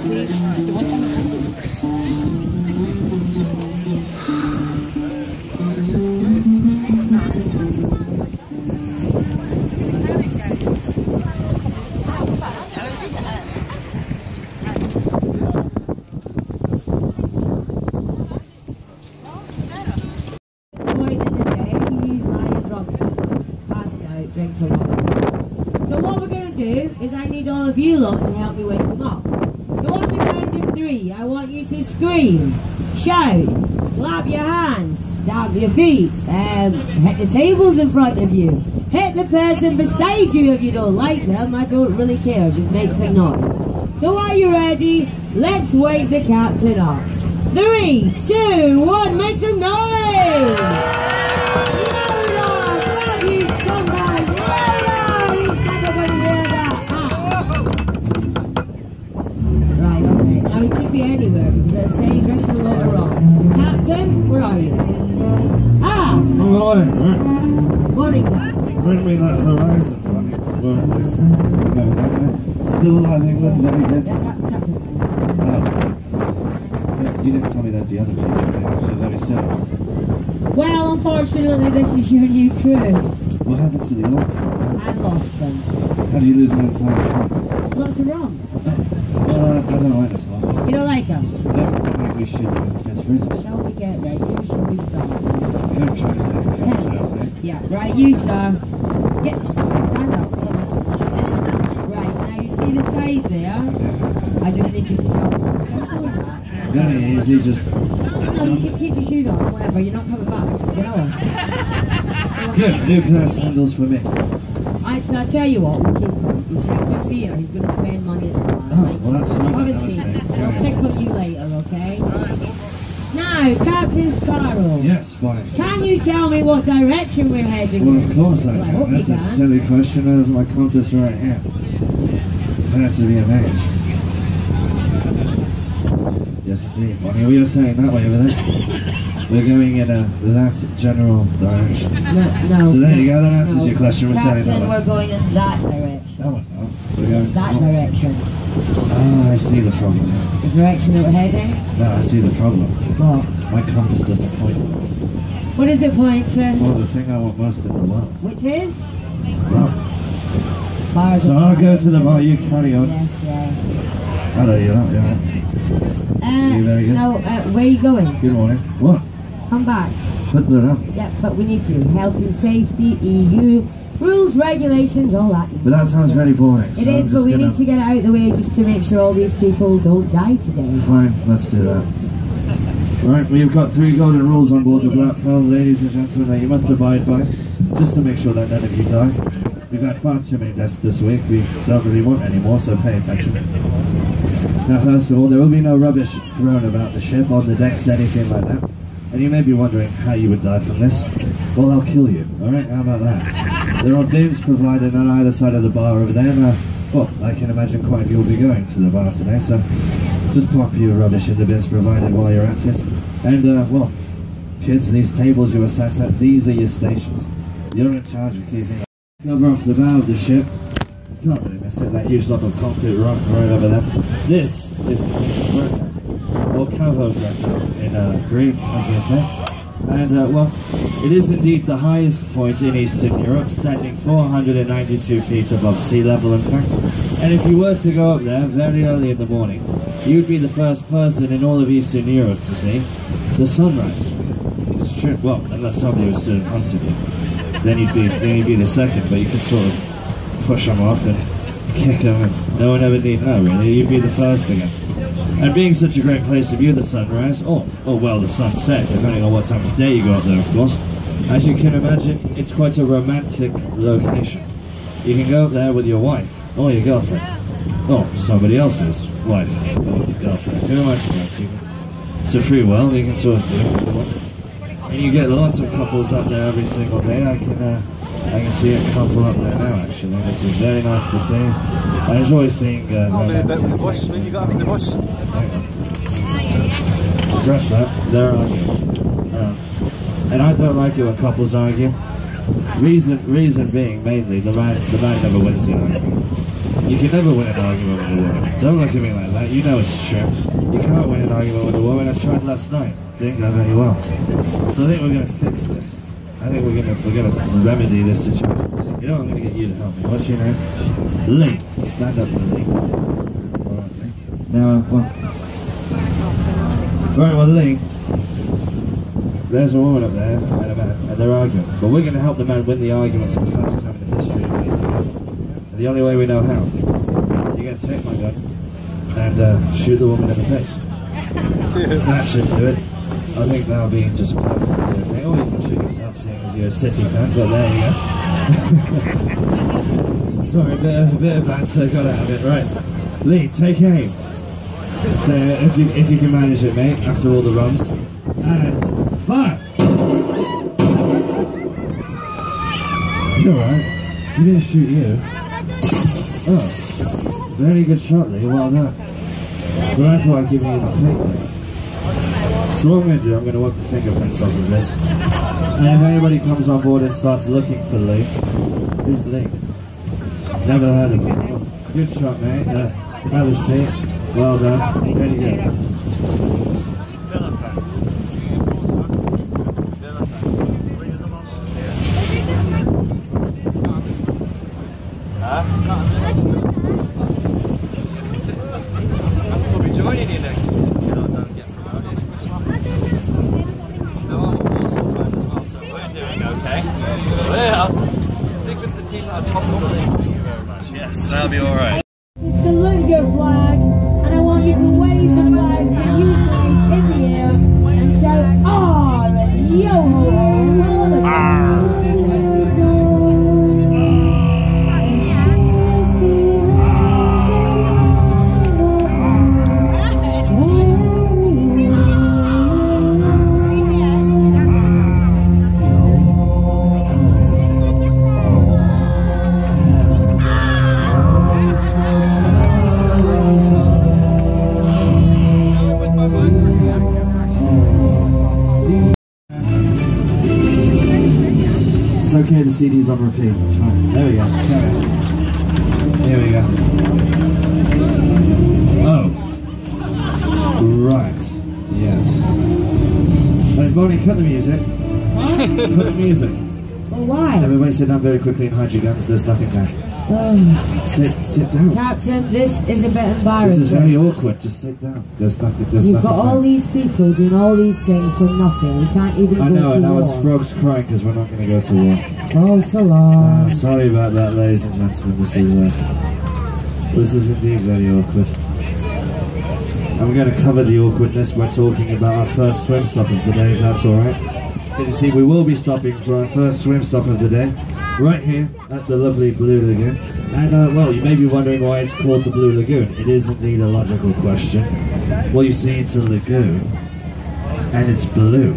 Please. Drinks a lot. So what we're going to do is I need all of you lot to help me wake them up. So on the count of 3, I want you to scream, shout, clap your hands, stamp your feet, hit the tables in front of you, hit the person beside you if you don't like them. I don't really care, just make some noise. So are you ready? Let's wake the captain up. 3, 2, 1, make some noise! Now it could be anywhere because let's say he drinks a lot of rum. Captain, where are you? Ah! Morning, Morning, Captain. bring me that horizon, buddy. Still alive, England, very busy. Yes, Captain. Yeah, you didn't tell me that the other day. I feel very sad. Well, unfortunately, this is your new crew. What happened to the old crew? I lost them. How do you lose an entire crew? Lots of rum. I don't like this lot. You don't like them? I think we should get friends. Shall we get ready? Who should we start? Come try to take a photo of me. Yeah, right, you, sir. Get, stand up. Come on. Right, now you see the side there? I just need you to jump. Simple as that. Very easy, just No, you can keep your shoes on, whatever. You're not coming back, so get on. good. Do a pair of sandals for me. Actually, I'll tell you what, we'll keep him. He's drinking beer, he's going to spend money at the bar. Oh, well, that's fine. Have a seat. I'll pick up you later, okay? Now, Captain Sparrow. Yes, fine. Can you tell me what direction we're heading Well, in? of course I Well, I can. hope That's you a can. silly question of my compass right here. Has to be amazed. Yes, indeed. I mean, we are saying that way over there. We're going in that general direction. No. So there you go, that answers your question. We're saying that Captain, way. we're going in that direction. No, we're going That direction. Ah, I see the problem. The direction that we're heading? No, I see the problem. What? My compass doesn't point. What is it pointing? Well, the thing I want most in the world. Which is? Well, Bars. so I'll go to the bar, you carry on. Yes, yeah. Hello, you're not, yeah. You very good? No, where are you going? Good morning. What? Come back. Put it up. Yeah, but we need to. Health and safety, EU, rules, regulations, all that. But that sounds very boring. It is, but we need to get it out of the way just to make sure all these people don't die today. Fine, let's do that. Right, we've got 3 golden rules on board the Black Pearl, ladies and gentlemen, that you must abide by, just to make sure that none of you die. We've had far too many deaths this week. We don't really want any more, so pay attention. Now, first of all, there will be no rubbish thrown about the ship, on the decks, anything like that. And you may be wondering how you would die from this. Well, I'll kill you, alright? How about that? There are bins provided on either side of the bar over there. Well, I can imagine quite a few will be going to the bar today, so just pop your rubbish in the bins provided while you're at it. And, well, kids, these tables you are sat at, these are your stations. You're in charge of keeping cover off the bow of the ship. Can't really miss it, that huge lump of concrete rock right over there. This is Greco, or Cavo Greco in Greek, as they say. And, well, it is indeed the highest point in Eastern Europe, standing 492 feet above sea level, in fact. And if you were to go up there very early in the morning, you'd be the first person in all of Eastern Europe to see the sunrise. It's true, well, unless somebody was stood in front of you. Then you'd be the second, but you could sort of push them off and kick them, and no one ever need know, really. You'd be the first again. And being such a great place to view the sunrise, or well, the sunset, depending on what time of day you go up there, of course, as you can imagine, it's quite a romantic location. You can go up there with your wife, or your girlfriend, or somebody else's wife, or girlfriend, who am I supposed to? It's a free world, you can sort of do what you want. And you get lots of couples up there every single day. I can see a couple up there now, actually. This is very nice to see. I enjoy seeing Oh, man, the bus. When you got off the bus. Scratch that. They're arguing. And I don't like it when couples argue. Reason being, mainly, the man never wins the argument. You can never win an argument with a woman. Don't look at me like that. You know it's true. You can't win an argument with a woman. I tried last night. Didn't go very well. So I think we're going to fix this. I think we're gonna remedy this situation. You know, I'm gonna get you to help me. What's your name? Lee. Stand up, Lee. Alright, Lee. Now, right, well, Lee. There's a woman up there and a man, and they're arguing. But we're gonna help the man win the argument for the first time in the history of Lee. And the only way we know how. You're gonna take my gun and shoot the woman in the face. That should do it. I think that'll be just perfect. Or you can shoot yourself, seeing as you're a City fan, but there you go. Sorry, a bit of banter got out of it. Right, Lee, take aim. So if you can manage it, mate, after all the runs. And fire! You're alright. He didn't shoot you. Oh, very good shot, Lee. Well done. But I thought I'd give you the fake. So what I'm going to do, I'm going to wipe the fingerprints off of this. And if anybody comes on board and starts looking for Lee, who's Lee? Never heard of him. Oh, good shot, mate. Have a seat. Well done. Very good. I'll be joining you next week. Yes, that'll be alright. Salute your flag, and I want you to wave the flag that you wave in the air and shout "R" and "Yo ho ho" all the time. It's okay to see these on repeat, it's fine. There we go. Here we go. Oh. Right. Yes. Hey, Bonnie, cut the music. Cut the music. Well, why? Everybody sit down very quickly and hide your guns. There's nothing there. Sit down. Captain, this is a bit embarrassing. This is very awkward. Just sit down. There's nothing. You've got all these people doing all these things for nothing. We can't even go to war. I know, and I was Frog's crying because we're not going to go to war. Oh, so long. Sorry about that, ladies and gentlemen. This is indeed very awkward. And we're going to cover the awkwardness by talking about our first swim stop of the day, if that's alright. As you see, we will be stopping for our first swim stop of the day, right here at the lovely Blue Lagoon. And, well, you may be wondering why it's called the Blue Lagoon. It is indeed a logical question. Well, you see, it's a lagoon, and it's blue.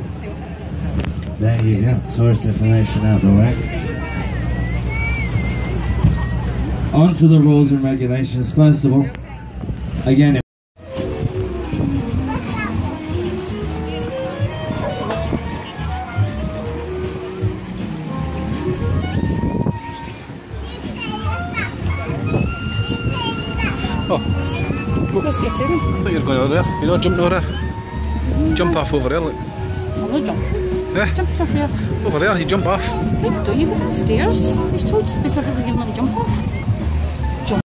There you go, tourist information out the way. On to the rules and regulations. First of all, again, Where's your turn? I thought you were going over there. You're not jumping over there. Jump off over there, look. I'm not jumping. Yeah? Jump off there. Over there, you jump off. Wait, do you go downstairs? He's told specifically give him a jump off. Jump.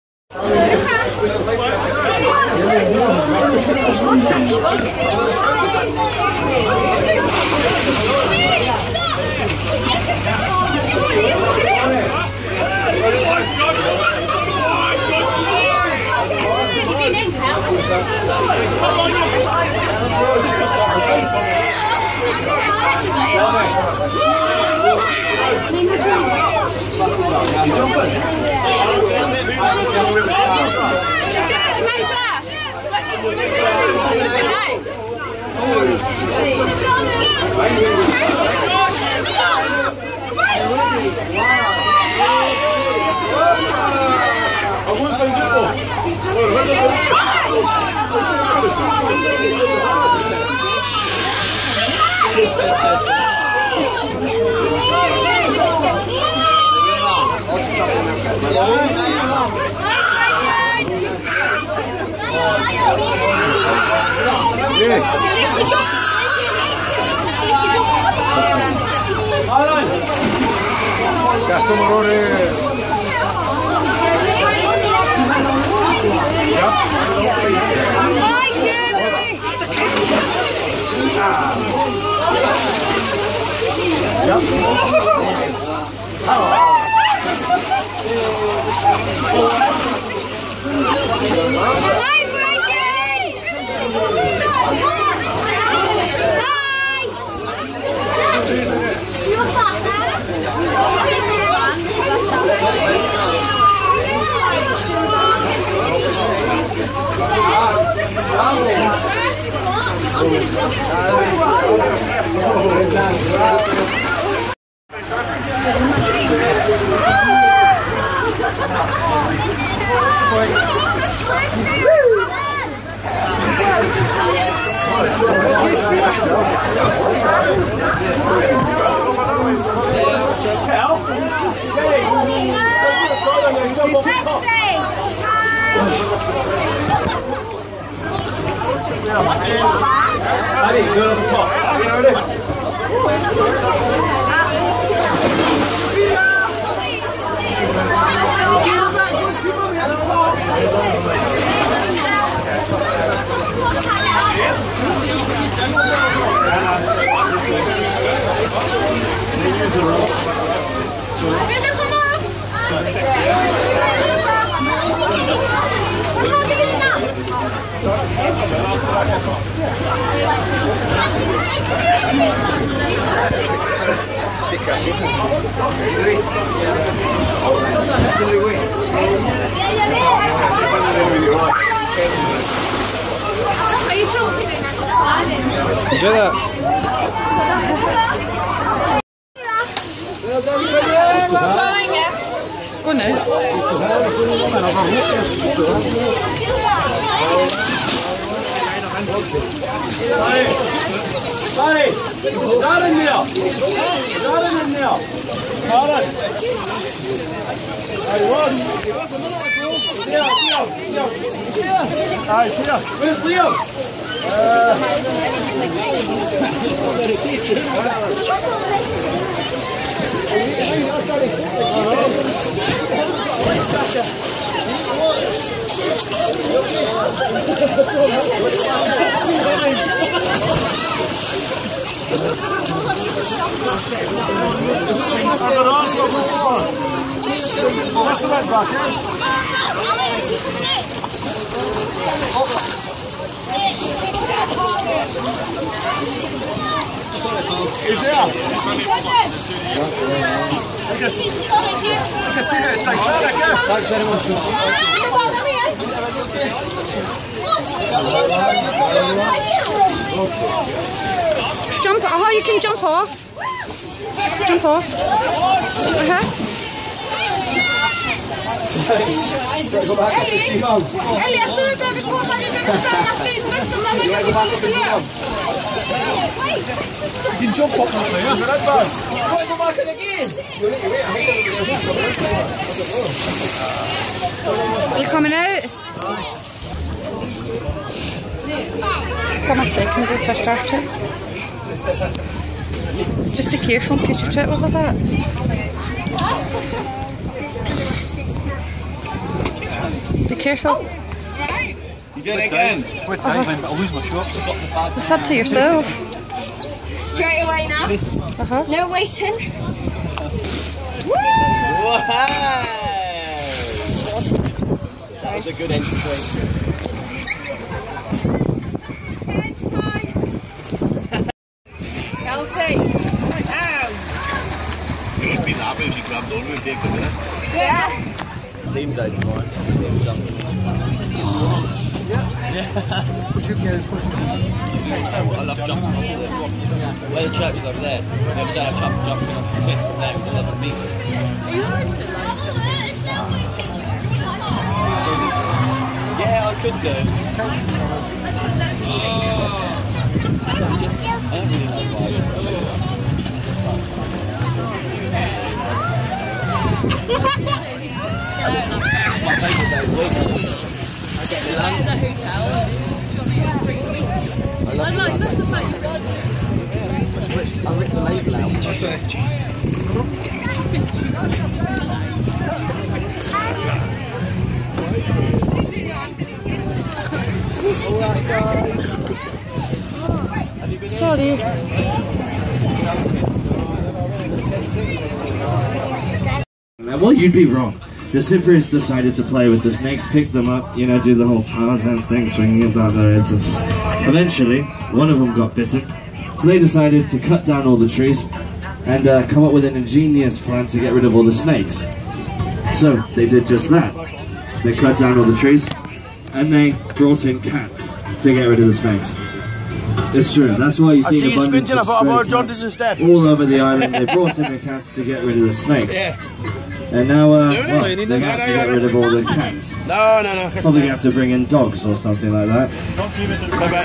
Go now. Where's Leo? Is there? I can see that it's like that. Thanks very much. Jump. Oh, you can jump off. Jump off. Ellie, jag tror inte att vi kommer att spela skidmästaren när vi kan kvalifiera. You can jump up that way, yeah? Go back in again. Are you coming out? Come on, second to start it. Just be careful in case you trip over that. Be careful. You did it again. We're diving, but I'll lose my shorts. It's up to yourself. Straight away now. No waiting. Wow! That was a good entry point. Kelsey. You would be happy if you grabbed on with Dick in there. Yeah. Team day tomorrow. I love jumping. Where the church is over there. The other day I jumped off the cliff from there. It was 11 metres. Yeah, I could do. I don't really know why. Sorry. Well, you'd be wrong. The Cypriots decided to play with the snakes, pick them up, you know, do the whole Tarzan thing, swinging about their heads, and eventually, one of them got bitten. So they decided to cut down all the trees and come up with an ingenious plan to get rid of all the snakes. So they did just that. They cut down all the trees and they brought in cats to get rid of the snakes. It's true, that's why you see an abundance of stray cats all over the island. They brought in the cats to get rid of the snakes. And now, well, they have to get rid of all the cats. No. Probably have to bring in dogs or something like that.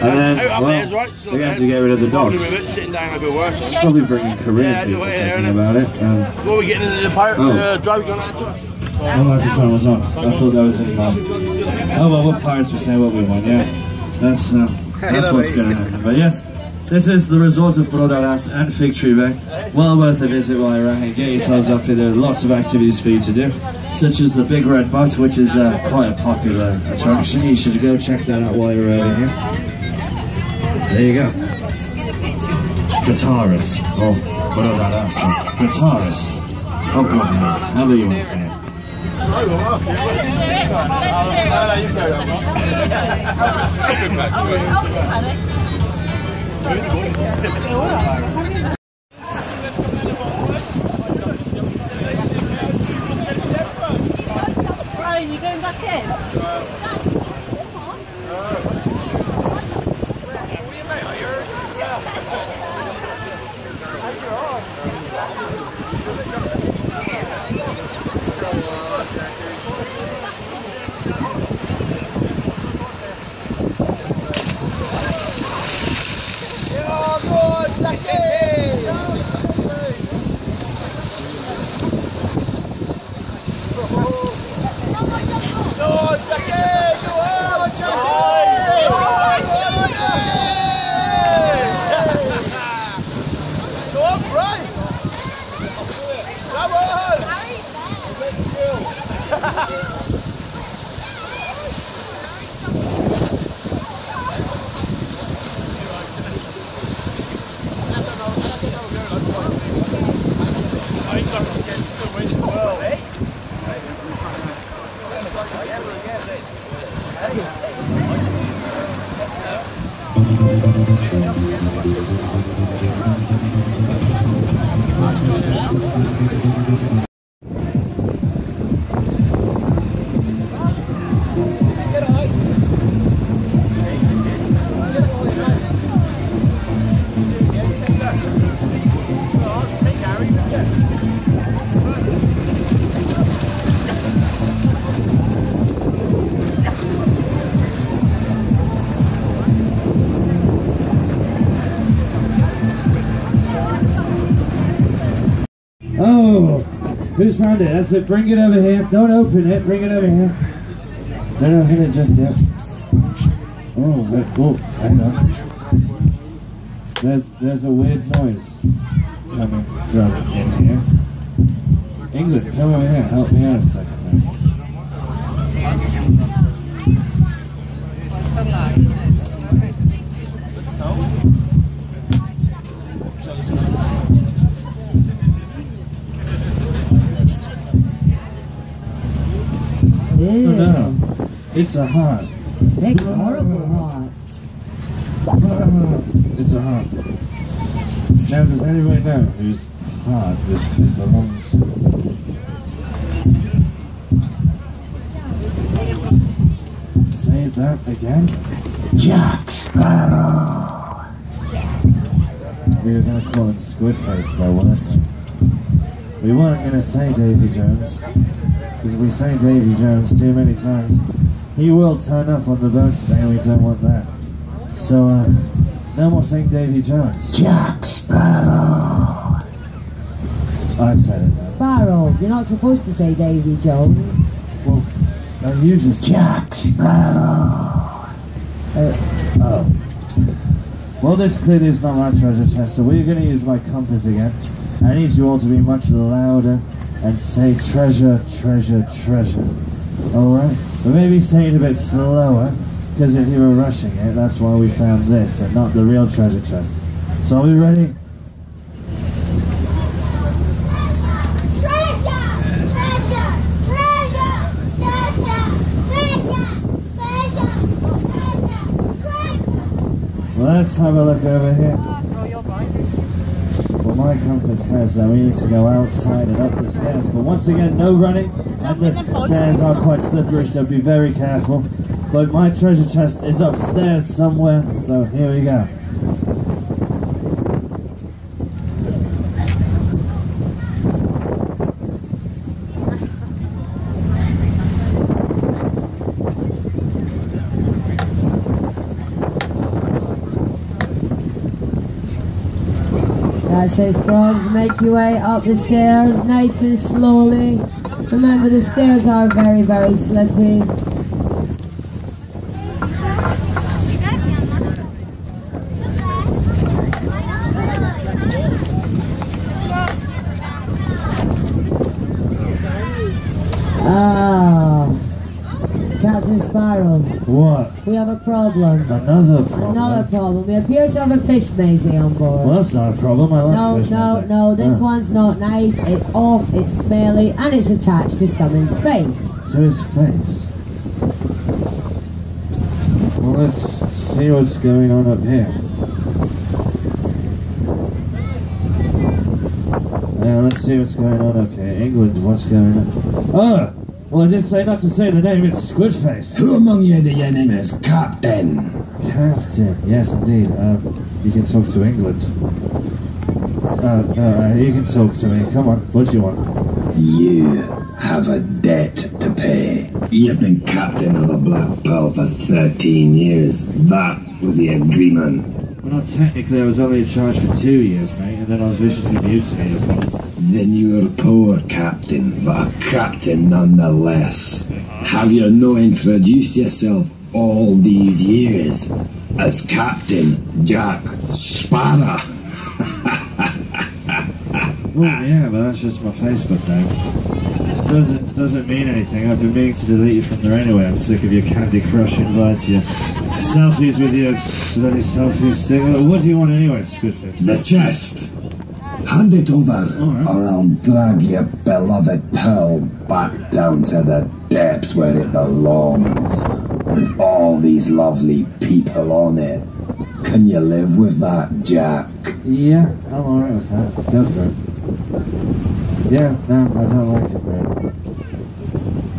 And then, well, they have to get rid of the dogs. Probably bring in Korean people thinking about it. What are we getting into the pirate drive going on? What's on? I thought that was in oh well, what pirates were saying what we want, yeah. That's what's going to happen. But yes, this is the resort of Brodaras and Fig Tree Bay. Well worth a visit while you're around. Get yourselves up here. There are lots of activities for you to do, such as the Big Red Bus, which is quite a popular attraction. You should go check that out while you're over here. There you go. Guitarist. Oh, Brodaras. Guitarist. Oh God, how do you want to say it? Ryan, you going back in? Oh, who's found it? That's it. Bring it over here. Don't open it. Bring it over here. Don't open it just yet. Oh, hang on. There's a weird noise coming from in here. England, come over here. Help me out a second, man. Yeah. Oh no, it's a heart. Big horrible heart. It's a heart. Now, does anybody know whose heart this belongs to? Say that again. Jack Sparrow. We were going to call him Squidface though, weren't we? We weren't going to say Davy Jones. Because if we say Davy Jones too many times, he will turn up on the boat today and we don't want that. So, no more saying Davy Jones. Jack Sparrow. I said it. Sparrow. You're not supposed to say Davy Jones. Well, no, you just... Jack Sparrow. Oh. Well, this clearly is not my treasure chest, so we're going to use my compass again. I need you all to be much louder and say treasure, treasure, treasure. Alright? But maybe say it a bit slower, because if you were rushing it, that's why we found this and not the real treasure chest. So are we ready? Let's have a look over here. Well, my compass says that we need to go outside and up the stairs, but once again, no running, and the stairs are quite slippery, so be very careful. But my treasure chest is upstairs somewhere, so here we go. That says, frogs, make your way up the stairs nice and slowly. Remember, the stairs are very, very slippy. Captain Sparrow. What? We have a problem. Another problem? Another problem. We appear to have a fish mazy on board. Well, that's not a problem. I like fish mazy. No, this one's not nice. It's off, it's smelly, and it's attached to someone's face. To his face? Well, let's see what's going on up here. Yeah, let's see what's going on up here. England, what's going on? Oh! Well, I did say not to say the name, it's Squidface. Who among you do your name is Captain? Captain, yes indeed. You can talk to England. You can talk to me. Come on, what do you want? You have a debt to pay. You've been captain of the Black Pearl for 13 years. That was the agreement. Well, not technically, I was only in charge for 2 years, mate, and then I was viciously mutilated. Then you were a poor captain, but a captain nonetheless. Have you not introduced yourself all these years as Captain Jack Sparrow? Well, yeah, but that's just my Facebook name. Doesn't mean anything. I've been meaning to delete you from there anyway. I'm sick of your Candy Crush invites, your selfies with your bloody selfie stick. What do you want anyway, Squidface? The chest. Hand it over, or I'll drag your beloved pearl back down to the depths where it belongs, with all these lovely people on it. Can you live with that, Jack? Yeah, I'm alright with that. Go for it. Yeah, no, I don't like it, mate.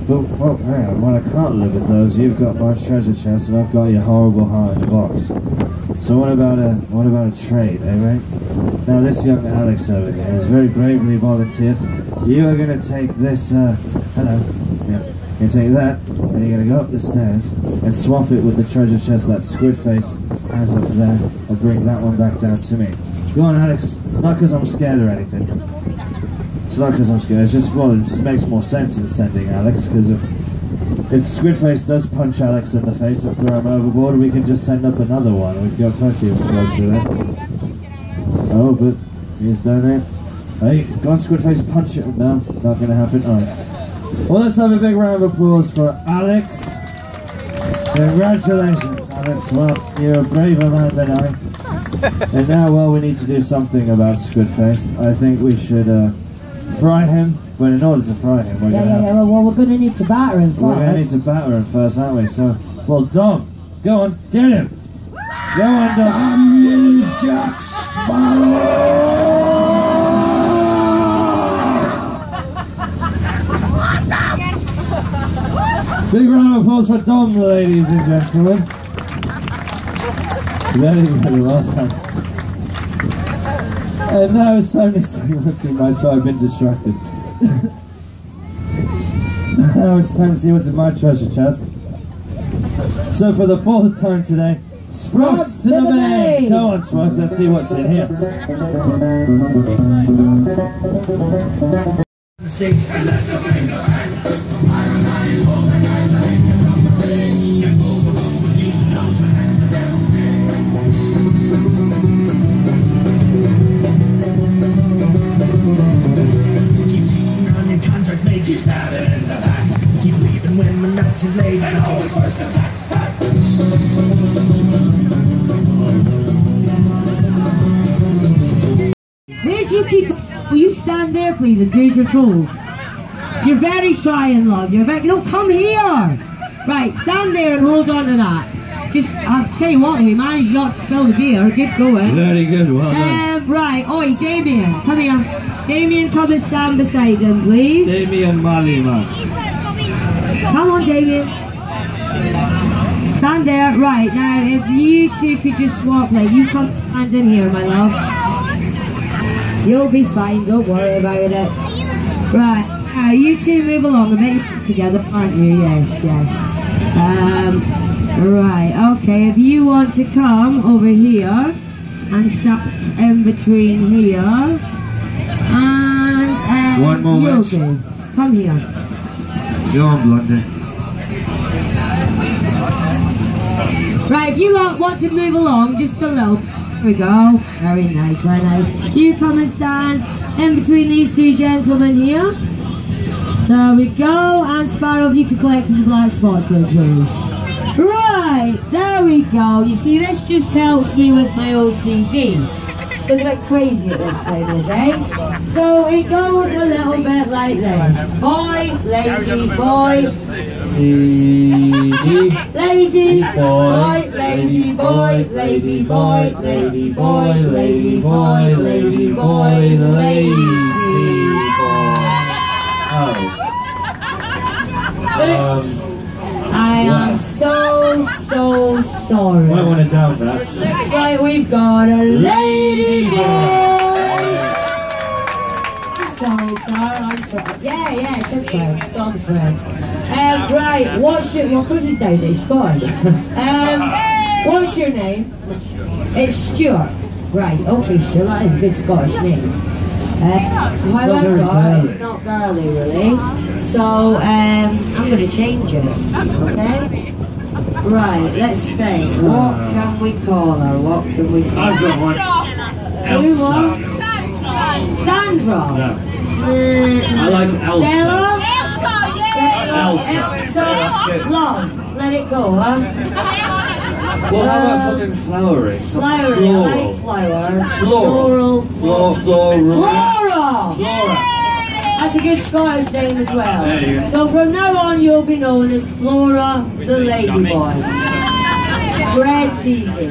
But, well, hang on, well, I can't live with those. You've got my treasure chest, and I've got your horrible heart in a box. So what about a trade, eh, mate? Now this young Alex over here has very bravely volunteered. You are going to take this, hello, yeah, you're going to take that, and you're going to go up the stairs and swap it with the treasure chest that Squidface has up there, and bring that one back down to me. Go on, Alex. It's not because I'm scared or anything. It's not because I'm scared, it's just, well, it just makes more sense in sending Alex, because if Squidface does punch Alex in the face and throw him overboard, we can just send up another one. We've got plenty of squads to there. Oh, but he's done it. Hey, go on, Squidface, punch it. No, not going to happen. Alright. Well, let's have a big round of applause for Alex. Congratulations, Alex. Well, you're a braver man than I. And now, well, we need to do something about Squidface. I think we should fry him. But in order to fry him, we're we're going to need to batter him first. We're going to need to batter him first, aren't we? So, well, Dom, go on, get him. Go on, Dom. I'm you, Jack Sparrow! Big round of applause for Dom, ladies and gentlemen. Very well done. And now it's time to see what's in my tray. I've been distracted. Now it's time to see what's in my treasure chest. So for the 4th time today, Sprugs to the bay! Go on, Sprugs, let's see what's in here. keep... Will you stand there, please, and do as you're told? You're very trying, love. You're very... No, come here! Right, stand there and hold on to that. Just, I'll tell you what, we managed not to spill the beer. Good going. Very good, well done. Right, oi, Damien, come here. Damien, come and stand beside him, please. Damien Mali, man. Come on, Damien. Stand there. Right, now, if you two could just swap, like, you come stand in here, my love. You'll be fine, don't worry about it. Right, now, you two move along a bit together, aren't you? Yes, yes. Right, okay, if you want to come over here and stop in between here and one more you'll match. do. Come here. Go on, Blondie. Right, if you want to move along just a little, there we go. Very nice, very nice. You come and stand in between these two gentlemen here. There we go, and Sparrow, if you could collect the black spots there, please. Right, there we go. You see, this just helps me with my OCD. It's a bit crazy at this time of the day. So it goes a little bit like this. Boy, lazy boy. Lazy boy, lazy boy, lazy boy, lazy boy, lazy boy, lazy boy, lazy boy. I am so sorry. Might want to down that. Looks like we've got a lady boy. I'm sorry, sir. Yeah, it's this way. It's Tom's friend. Right, what's your... Well, of course he's down there, he's Scottish. What's your name? It's Stuart. Right, okay, Stuart, that is a good Scottish name. However, it's not girly, really. So, I'm going to change it, okay? Right, let's think. What can we call her? What can we call her? I've got one. Who won? Sandra. No. I like Elsa. Stella? Elsa. Love. Let it go, huh? Well, how about something flowery? Flowery, I like flowers. Floral. Flora! That's a good Scottish name as well. There you go. So from now on you'll be known as Flora the Ladyboy. Spread's easy.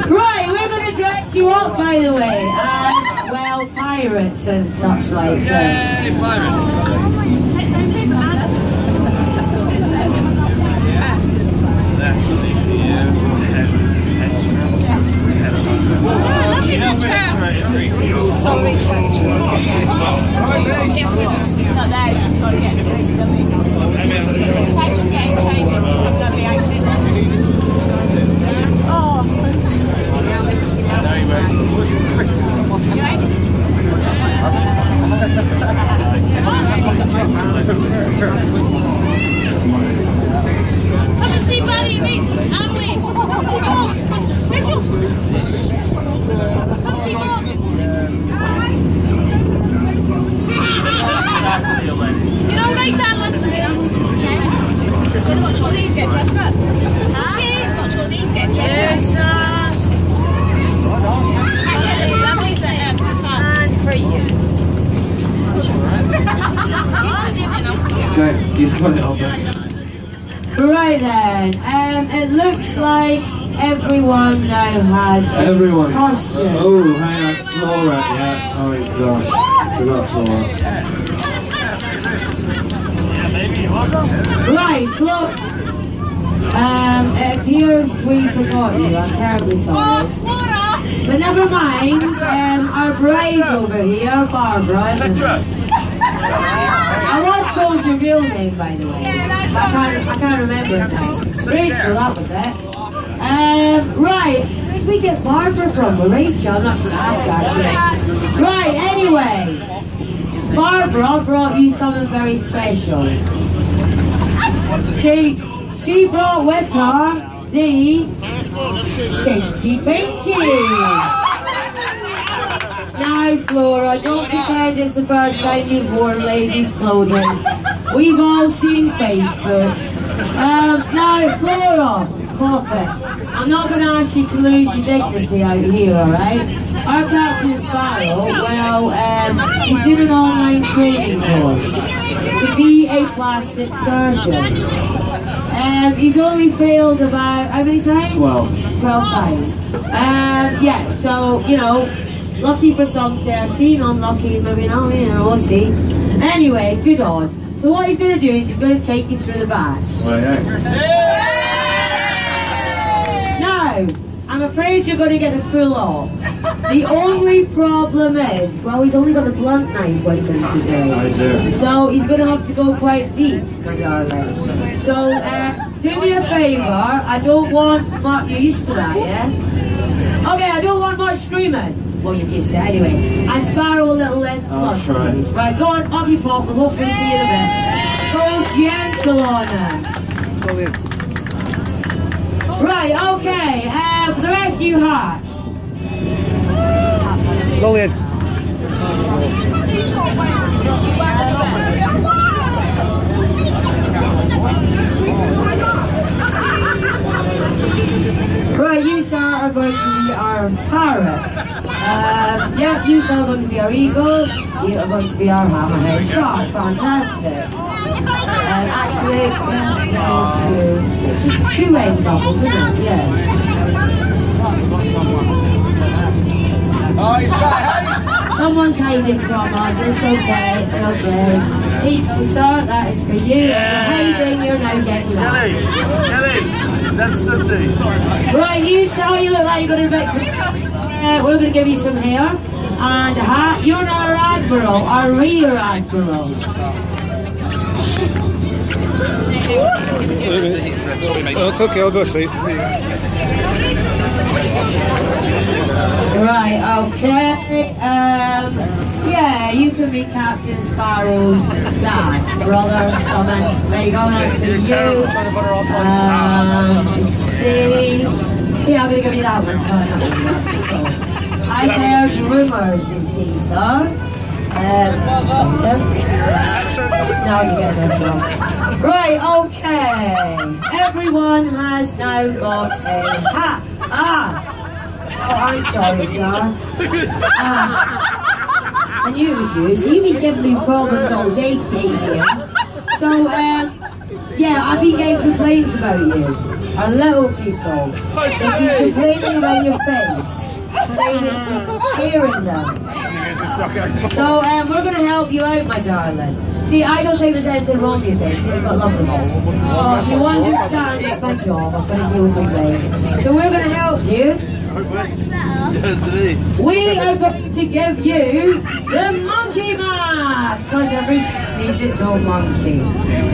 Right, we're going to dress you up, by the way, as, well, pirates and such like that. Yay, pirates! That's really for you. Sorry, not there, you just got to get the things done. Try just getting changed into some lovely outfit. Oh, come and see Buddy, Emily. Rachel. Come see Mom. You know, right down like watch all these get dressed up. Watch all these get dressed up. And for you. Okay, he's got it on there. Right then, it looks like everyone now has a costume. Oh, hang on, Flora. Yeah, sorry, gosh. Forgot Flora. Right, look. It appears we forgot you. I'm terribly sorry. But never mind. Our bride over here, Barbara, isn't it? I was told your real name, by the way. I can't remember it. Rachel, that was it. Right. Where did we get Barbara from? Rachel, I'm not going to ask actually. Right, anyway. Barbara brought you something very special. See, she brought with her the Stinky Pinky. Now, Flora, don't pretend it's the first time you've worn ladies' clothing. We've all seen Facebook. Now, Flora, perfect. I'm not going to ask you to lose your dignity out here, alright? Our Captain Sparrow, well, he's doing an online training course to be a plastic surgeon. He's only failed about, how many times? 12 times. Yeah, so, you know, lucky for some, 13, unlucky, maybe not, you know, we'll see. Anyway, good odds. So what he's going to do is he's going to take you through the bash. Now, I'm afraid you're going to get the full off. The only problem is, well, he's only got the blunt knife with him today. I do. So he's going to have to go quite deep, my darling. So, do me a favour, I don't want much, you're used to that, yeah? Okay, I don't want much screaming. Well, you're used to it anyway. And Sparrow a little less blunt. Right, go on, up you pop, we'll hopefully see you in a bit. Go gentle on her. Right, okay, for the rest of you hearts. Lillian. Right, you sir are going to be our parrot. Yeah, you sir are going to be our eagle. You are going to be our hammerhead shark. Fantastic. Actually, it's just two-way bubbles, isn't it? Yeah. Someone's hiding from us. It's okay. It's okay. Here you go, sir. That is for you. You're hiding. You're now getting lost. Right, you sir, you look like you're going to be we're going to give you some hair and a hat. You're not our admiral, our rear admiral. Oh, it's okay, I'll go sleep. Right, okay. Yeah, you can be Captain Sparrow's dad, brother, something. There you go, that's for you. See? Yeah, I'm going to give you that one. I've heard rumours, you see, sir. Now you get this one. Right, okay. Everyone has now got a hat. Oh, I'm sorry, sir. I knew it was you. So you've been giving me problems all day, Dave. So, yeah, I've been getting complaints about you. Our little people. They've been complaining about your face. Saying it's been scaring them. So, we're going to help you out, my darling. See, I don't think there's anything wrong with your face. You've got lovely hair. So, if you understand, it's my job. I'm going to deal with the blame. So, we're going to help you. We are going to give you the monkey mask, because every ship needs its own monkey.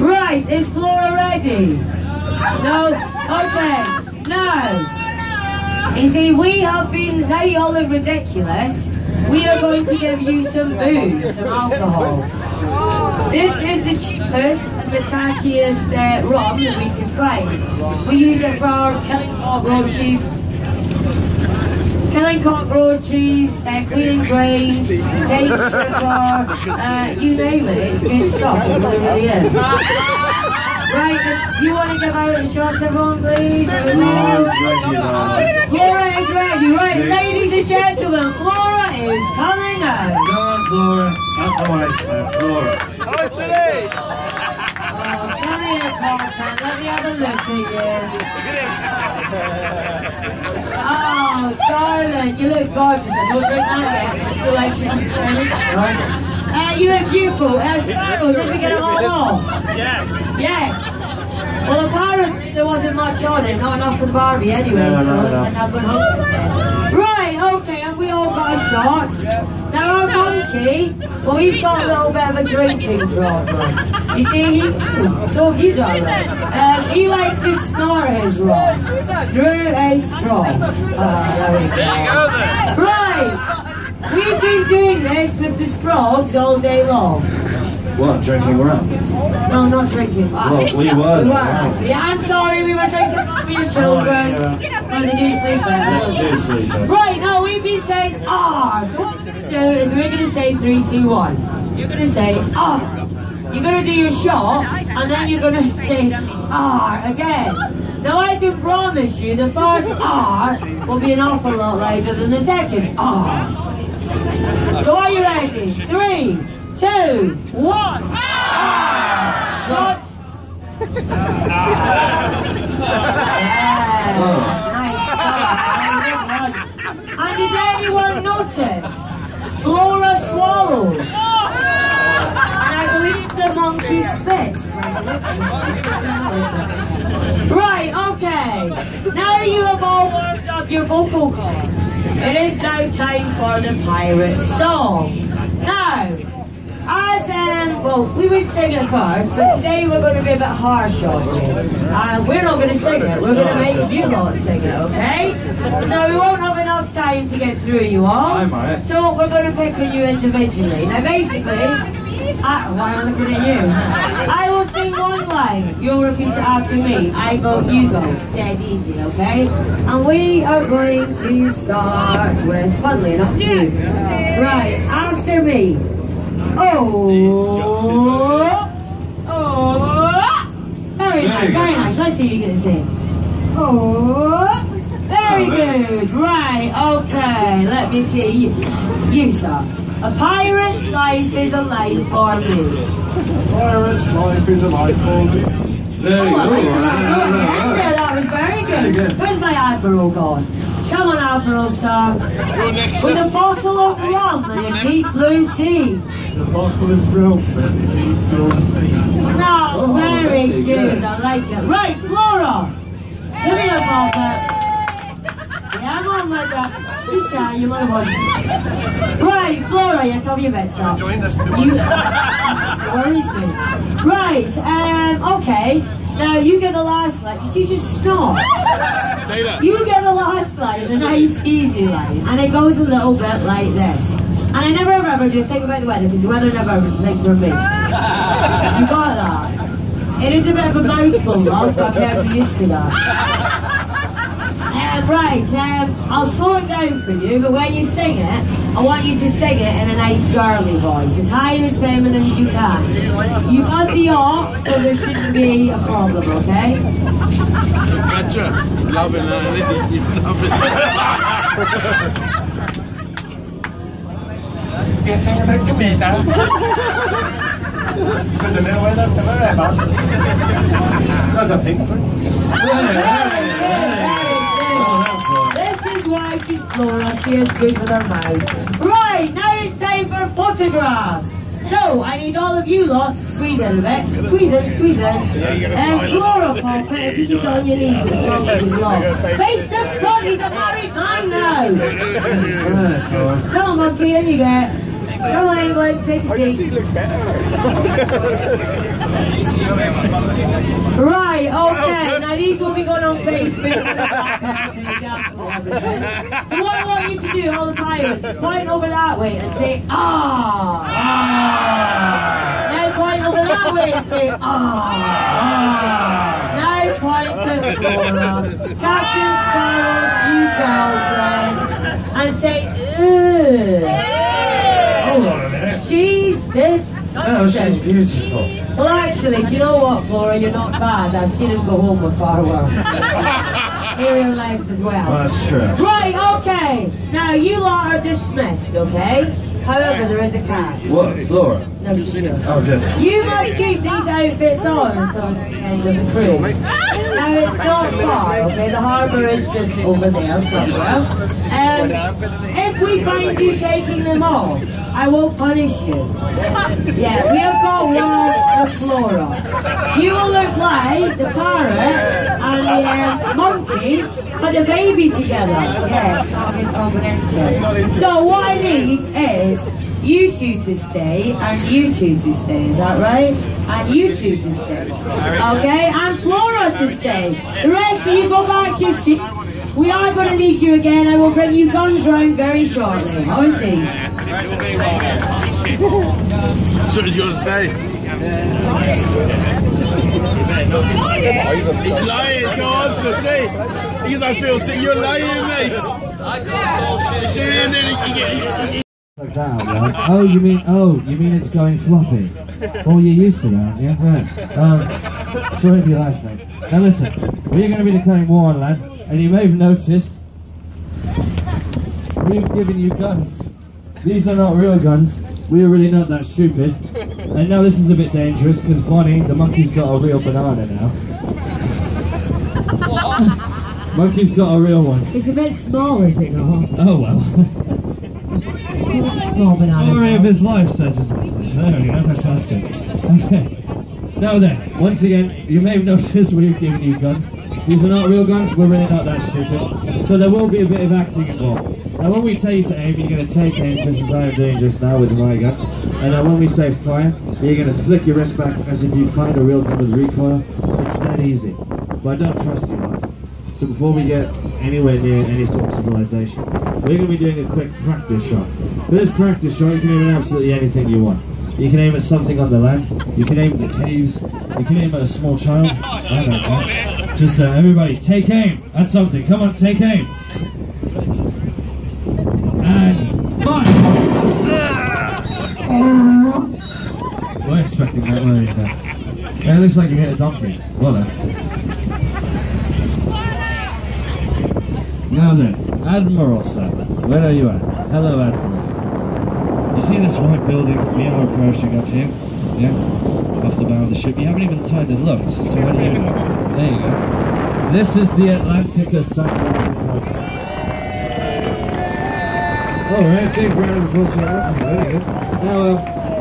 Right, is Flora ready? No? Okay. Now, you see, we have been, now you all look ridiculous, we are going to give you some booze, some alcohol. This is the cheapest and the tackiest rum that we can find. We use it for our killing cockroaches, cleaning drains, cane sugar, you name it, it's good stuff, it really is. Right, you want to give out the shots, everyone, please? Flora is ready, right, ladies and gentlemen, Flora is coming out. Go on, Flora. Not the wife, Flora. Oh, come here, Parker, let me have a look at you. Oh, darling, you look gorgeous. Don't drink that yet. You feel like she's you look beautiful. Sparrow, did we get it all off? Yes. Yes. Well, apparently there wasn't much on it. Not enough for Barbie anyway, so it's like I'm going home. Right, okay, and we all got a shot. Now our monkey, well, he's got a little bit of a drinking problem. You see, so have you done that? He likes to snort his rum through a straw. There we go then. Right, we've been doing this with the Sprogs all day long. What, drinking rum? No, not drinking. Well, we were. Yeah, I'm sorry, we were drinking for your children. But they do sleep better. Right, no, we've been saying R. So what we're going to do is we're going to say 3, 2, 1. You're going to say R. You're going to do your shot, and then you're going to say R again. Now I can promise you the first R will be an awful lot later than the second R. So are you ready? 3, 2, 1. Shot. Yeah. Nice. And did anyone notice? Flora swallows. And I believe the monkey spits. Right, okay. Now you have all warmed up your vocal cords. It is now time for the pirate song. Now, as well, we would sing it first, but today we're going to be a bit harsh on you. We're not going to sing it, we're going to make you lot sing it, okay? Now, we won't have enough time to get through you all, so we're going to pick on you individually. Now, basically, why am I looking at you? I will sing one line, you'll repeat it after me. I go, you go. Dead easy, okay? And we are going to start with, funnily enough, you. Right, after me. Oh! Very nice. Let's see if you can sing. Oh! Very good. Right, okay. Let me see. You, sir. A pirate's life is a life for me. Pirate's life is a life for me. Very good. That was very good. Where's my Admiral gone? Come on, Admiral, sir. With a bottle of rum and a deep blue sea. A bottle of rum and a deep blue sea. No, very good. I like it. Right, Flora. Give me a bottle. Yeah, I'm on my back. You shy, you might want. Right, Flora, you come your bed, sir. Where is me? Right, okay. Now you get the last line. Did you just snort? You get the last line, the nice easy line, and it goes a little bit like this. And I never ever do think about the weather, because the weather never ever is a thing for me. You got that? It is a bit of a mouthful, love, but I'm getting used to that. Right, I'll slow it down for you, but when you sing it, I want you to sing it in a nice girly voice, as high and as feminine as you can. You got the off, so there shouldn't be a problem, okay? Gotcha. Loving that. Loving You think about tomato? Because I know where that's about. That's a thing for it. This is why she's Flora, she is good with her mouth. Right, now it's time for photographs. So, I need all of you lot to squeeze in a bit. Squeeze in. Flora, Paul, put a feet on your knees in front of his log. Face the front, he's a married man now. Come on, monkey, in you get. Come on, England, take a seat. Right, okay, now these will be going on Facebook. So what I want you to do, all the pirates, point over that way and say, ah! Now point over that way and say, ah! Now point to Flora, Captain Sparrow's new girlfriend, and say, she's disgusting. Oh, she's beautiful. Well, actually, do you know what, Flora? You're not bad. I've seen him go home with far worse. Here are your legs as well. That's true. Right, okay. Now, you lot are dismissed, okay? However, there is a catch. What, Flora? No, she's yours. Oh, just. You must keep these outfits on until the end of the cruise. Now, it's not far, okay? The harbour is just over there somewhere. If we find you taking them off, I won't punish you. Yeah, we have got words for Flora. You will look like the parrot and the monkey had a baby together. Yes, having combination. So what I need is you two to stay and you two to stay. Is that right? And you two to stay. Okay, and Flora to stay. The rest of you go back to your seat. We are going to need you again. I will bring you guns round very shortly. I see. So he's going to stay. He's lying, go on, so see. Because I feel sick, you're lying, mate. Oh, you mean it's going floppy? Oh, you're used to that, yeah? Right. Sorry if you laughed, mate. Now listen, we're going to be declaring war on land, and you may have noticed we've given you guns. These are not real guns. We're really not that stupid. And now this is a bit dangerous because Bonnie, the monkey's got a real banana now. Monkey's got a real one. It's a bit small, is it not? Oh well. Small banana. Story of his life, says his missus. There we go, fantastic. Okay. Now then, once again, you may have noticed we've given you guns. These are not real guns, we're really not that stupid. So there will be a bit of acting involved. Now when we tell you to aim, you're going to take aim just as I am doing just now with my gun. And then when we say fire, you're going to flick your wrist back as if you find a real gun with recoil. It's that easy. But I don't trust you, man. So before we get anywhere near any sort of civilization, we're going to be doing a quick practice shot. For this practice shot, you can aim at absolutely anything you want. You can aim at something on the land, you can aim at the caves, you can aim at a small child. I don't know. Just everybody, take aim at something. Come on, take aim. And fire! We're expecting that, weren't we? Yeah, it looks like you hit a donkey. Well then. Now then, Admiral sir, where are you at? Hello, Admiral. You see this white building? We are approaching up here. Yeah? Off the bow of the ship. You haven't even tried to look, so where do you go? There you go. This is the Atlantica Submarine Hotel. Alright, big round of applause for Atlantica. Very good. Now,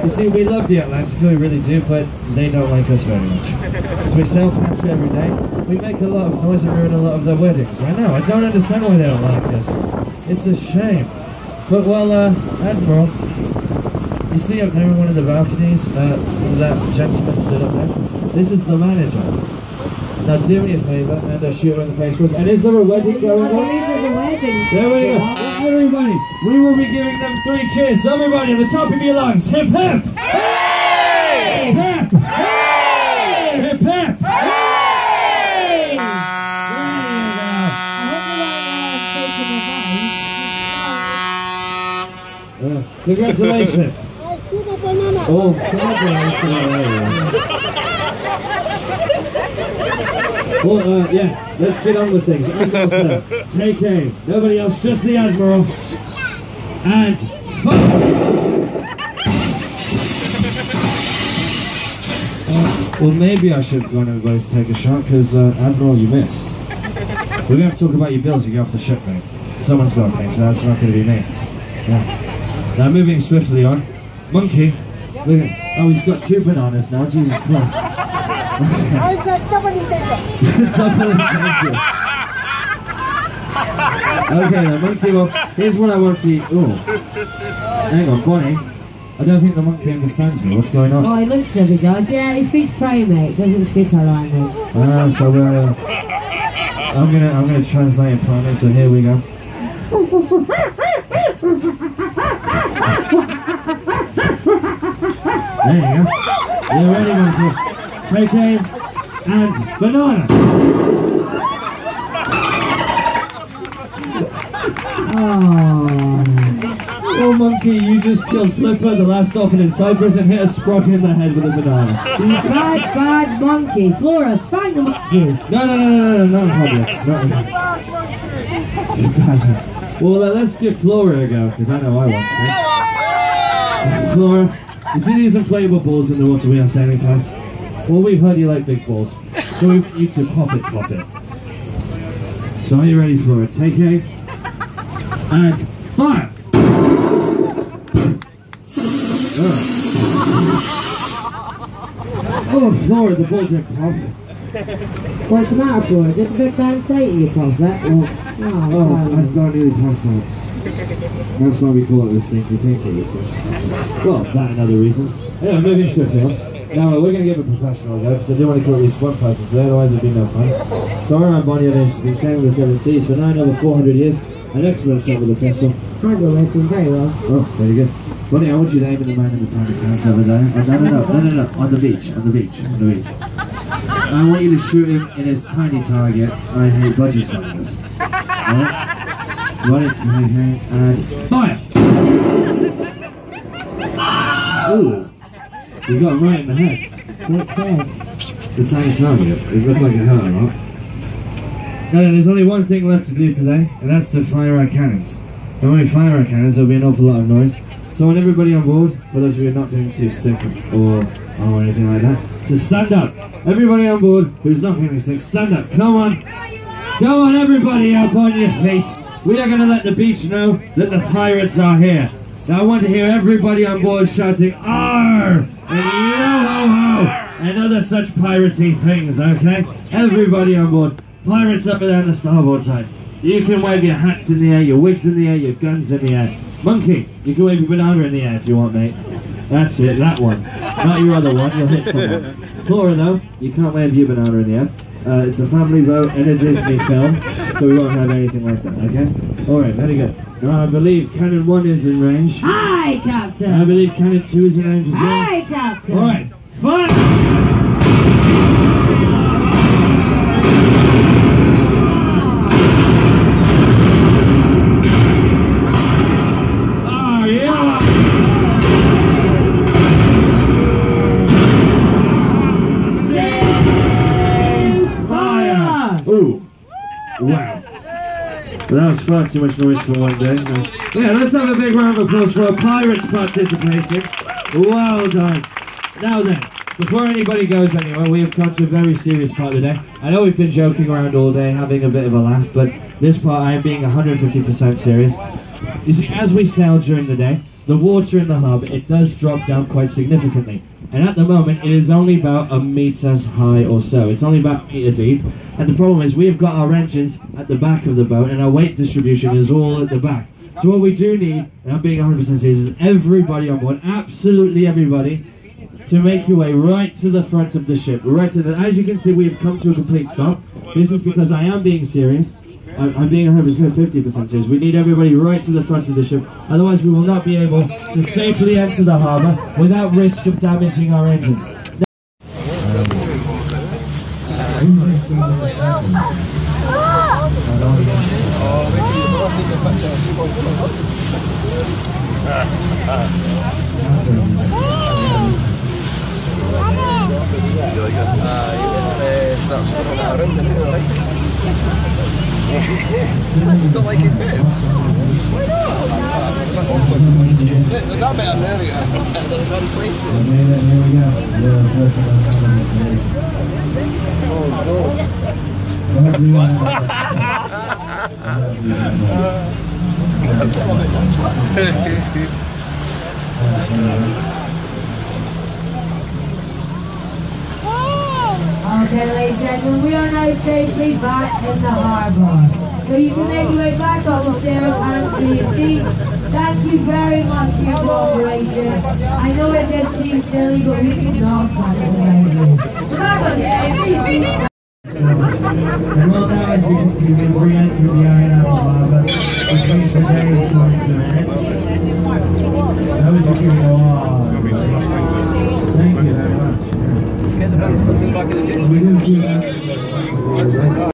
you see, we love the Atlantica, we really do, but they don't like us very much. So we sail past it every day. We make a lot of noise and ruin a lot of their weddings. I know, I don't understand why they don't like us. It's a shame. But, well, Admiral, you see up there in one of the balconies, that gentleman stood up there? This is the manager. Now do me a favour and shoot her in the face for us. And is there a wedding going on? There's a wedding. There we go. Everybody, we will be giving them 3 cheers. So everybody at the top of your lungs. Hip hip! Hey! Hip hip! Hey! Hip hip! Hey! There you go. Congratulations. Oh, well, yeah, let's get on with things. Admiral, sir, take aim. Nobody else, just the Admiral. And fire! Well, maybe I should go on everybody to take a shot, because, Admiral, you missed. We're going to talk about your bills you get off the ship, mate. Someone's got to pay for that, it's not going to be me. Yeah. Now, moving swiftly on. Monkey. Look at, oh, he's got 2 bananas now, Jesus Christ. Okay then, monkey, well, here's what I want for you. Oh, hang on, Bonnie. I don't think the monkey understands me. What's going on? Oh, he looks as he does. Yeah, he speaks primate, doesn't speak our language. So I'm gonna translate in primate. So here we go. There you go. You're ready, monkey. Take aim and banana. Oh, monkey, you just killed Flipper, the last dolphin in Cyprus, and hit a sprocket in the head with a banana. You bad monkey. Flora, spank the monkey. No, not in public. Well, let's give Flora a go, because I know I want to. Flora, you see these inflatable balls in the water we are sailing past? Well, we've heard you like big balls, so we want you to pop it. So are you ready, Flora? Take aim and fire! Oh, Flora, the ball didn't pop. What's the matter, Flora? Just a bit down tight you pop that? Oh, I've got nearly passed out. That's why we call it the stinky pinky, you see. Well, that and other reasons. Anyway, moving swiftly on. Now, we're going to give a professional go, because I do want to kill at least 1 person today, otherwise it'd be no fun. So our man Bonnie has been sailing the 7 seas for 9 over 400 years. An excellent shot with a pistol. I've been working very well. Oh, very good. Bonnie, I want you to aim at the man in the tiny house over there. Oh, no, on the beach. I want you to shoot him in his tiny target. I hate budgie sliders. Alright? Ready, take aim, and fire! Ooh, you got him right in the head. What's that? The tank's on you. It looked like a hell of a lot. Now then, there's only one thing left to do today, and that's to fire our cannons. And when we fire our cannons, there'll be an awful lot of noise. So I want everybody on board, for those of you who are not feeling too sick or anything like that, to stand up. Everybody on board who's not feeling sick, stand up. Come on. Come on, everybody up on your feet. We are going to let the beach know that the pirates are here. Now I want to hear everybody on board shouting "Arr!" and "Yo-ho-ho!" and other such piratey things, okay? Everybody on board. Pirates up and down the starboard side. You can wave your hats in the air, your wigs in the air, your guns in the air. Monkey, you can wave your banana in the air if you want, mate. That's it, that one. Not your other one, you'll hit someone. Flora, though, you can't wave your banana in the air. It's a family boat in a Disney film, so we won't have anything like that, okay? Alright, very good. Now, I believe Cannon 1 is in range. Aye, Captain! I believe Cannon 2 is in range as well. Aye, Captain! Alright, fire! Wow. Well, that was far too much noise for one day. So, yeah, let's have a big round of applause for our pirates participating. Well done. Now then, before anybody goes anywhere, we have come to a very serious part of the day. I know we've been joking around all day, having a bit of a laugh, but this part I am being 150% serious. You see, as we sail during the day, the water in the hub, it does drop down quite significantly. And at the moment, it is only about a metre high or so. It's only about a metre deep. And the problem is we've got our engines at the back of the boat and our weight distribution is all at the back. So what we do need, and I'm being 100% serious, is everybody on board, absolutely everybody, to make your way right to the front of the ship. Right to the, as you can see, we have come to a complete stop. This is because I am being serious. I'm being 50% serious. We need everybody right to the front of the ship. Otherwise we will not be able to safely enter the harbour without risk of damaging our engines. You don't like his bit? Why not? There's that bit earlier. Okay, ladies and gentlemen, we are now safely back in the harbour. So you can make your way back up the stairs and to your seats. Thank you very much for your cooperation. I know it did seem silly, but we can all find a way. Back on the well, now as you can see, we've re-entered the Ayia Napa